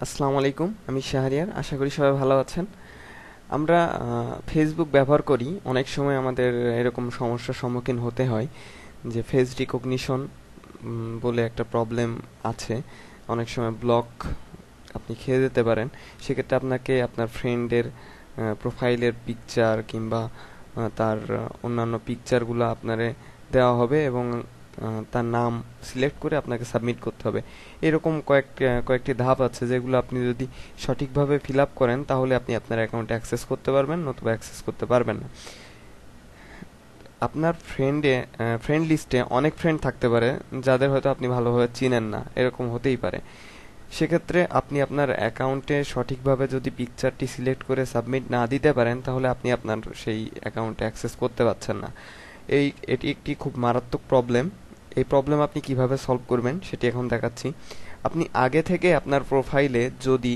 আসসালামু আলাইকুম, আমি শাহরিয়ার। আশা করি সবাই ভালো আছেন। আমরা ফেসবুক ব্যবহার করি, অনেক সময় আমাদের এরকম সমস্যার সম্মুখীন হতে হয় যে ফেস রিকগনিশন বলে একটা প্রবলেম আছে। অনেক সময় ব্লক আপনি খেয়ে যেতে পারেন। সেক্ষেত্রে আপনাকে আপনার ফ্রেন্ডের প্রোফাইলের পিকচার কিংবা তার অন্যান্য পিকচারগুলো আপনারে দেওয়া হবে এবং তার নাম সিলেক্ট করে আপনাকে সাবমিট করতে হবে। এরকম কয়েকটি ধাপ আছে যেগুলো আপনি যদি সঠিকভাবে ফিল আপ করেন তাহলে আপনি আপনার অ্যাকাউন্টে অ্যাক্সেস করতে পারবেন, নতুবা অ্যাক্সেস করতে পারবেন না। আপনার ফ্রেন্ড লিস্টে অনেক ফ্রেন্ড থাকতে পারে যাদের হয়তো আপনি ভালোভাবে চিনেন না, এরকম হতেই পারে। সেক্ষেত্রে আপনি আপনার অ্যাকাউন্টে সঠিকভাবে যদি পিকচারটি সিলেক্ট করে সাবমিট না দিতে পারেন তাহলে আপনি আপনার সেই অ্যাকাউন্টে অ্যাক্সেস করতে পারছেন না। এটি একটি খুব মারাত্মক প্রবলেম। এই প্রবলেম আপনি কিভাবে সলভ করবেন সেটি এখন দেখাচ্ছি। আপনি আগে থেকে আপনার প্রোফাইলে যদি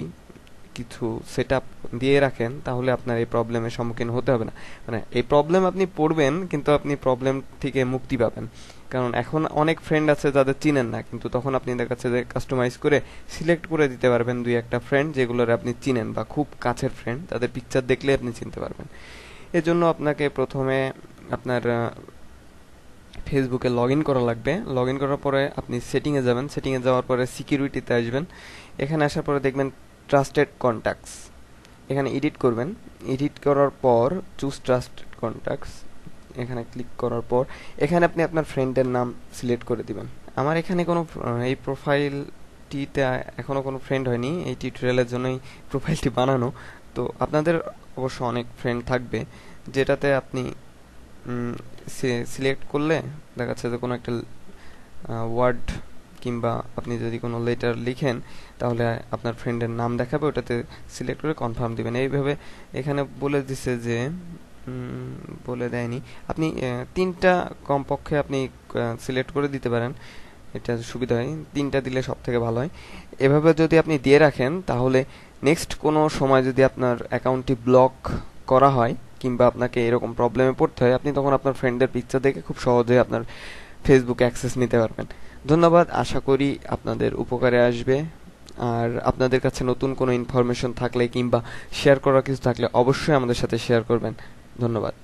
কিছু সেট আপ দিয়ে রাখেন তাহলে আপনার এই প্রবলেমের সম্মুখীন হতে হবে না। মানে এই প্রবলেম আপনি পড়বেন কিন্তু আপনি প্রবলেম থেকে মুক্তি পাবেন। কারণ এখন অনেক ফ্রেন্ড আছে যাদের চিনেন না, কিন্তু তখন আপনি দেখাচ্ছে যে কাস্টমাইজ করে সিলেক্ট করে দিতে পারবেন দুই একটা ফ্রেন্ড যেগুলোর আপনি চিনেন বা খুব কাছের ফ্রেন্ড, তাদের পিকচার দেখলে আপনি চিনতে পারবেন। এজন্য আপনাকে প্রথমে আপনার ফেসবুকে লগ ইন করা লাগবে। লগ ইন করার পরে আপনি সেটিংয়ে যাবেন, সেটিংয়ে যাওয়ার পরে সিকিউরিটিতে আসবেন। এখানে আসার পরে দেখবেন ট্রাস্টেড কন্ট্যাক্টস, এখানে এডিট করবেন। এডিট করার পর চুজ ট্রাস্টেড কন্ট্যাক্টস, এখানে ক্লিক করার পর এখানে আপনি আপনার ফ্রেন্ডের নাম সিলেক্ট করে দিবেন। আমার এখানে কোনো এই প্রোফাইলটিতে এখনো কোনো ফ্রেন্ড হয়নি, এই টিউটোরিয়ালের জন্যই প্রোফাইলটি বানানো। তো আপনাদের অবশ্য অনেক ফ্রেন্ড থাকবে, যেটাতে আপনি সিলেক্ট করলে দেখা যাচ্ছে যে কোনো একটা ওয়ার্ড কিংবা আপনি যদি কোনো লেটার লিখেন তাহলে আপনার ফ্রেন্ডের নাম দেখাবে, ওটাতে সিলেক্ট করে কনফার্ম দিবেন। এইভাবে এখানে বলে দিছে যে বলে দেয়নি, আপনি তিনটা কমপক্ষে আপনি সিলেক্ট করে দিতে পারেন, এটা সুবিধা হয়। তিনটা দিলে সব থেকে ভালো হয়। এভাবে যদি আপনি দিয়ে রাখেন তাহলে নেক্সট কোনো সময় যদি আপনার অ্যাকাউন্টটি ব্লক করা হয় কিংবা আপনাকে এরকম প্রবলেমে পড়তে হয়, আপনি তখন আপনার ফ্রেন্ডের পিকচার দেখে খুব সহজে আপনার ফেসবুক অ্যাক্সেস নিতে পারবেন। ধন্যবাদ, আশা করি আপনাদের উপকারে আসবে। আর আপনাদের কাছে নতুন কোনো ইনফরমেশন থাকলে কিংবা শেয়ার করার কিছু থাকলে অবশ্যই আমাদের সাথে শেয়ার করবেন। ধন্যবাদ।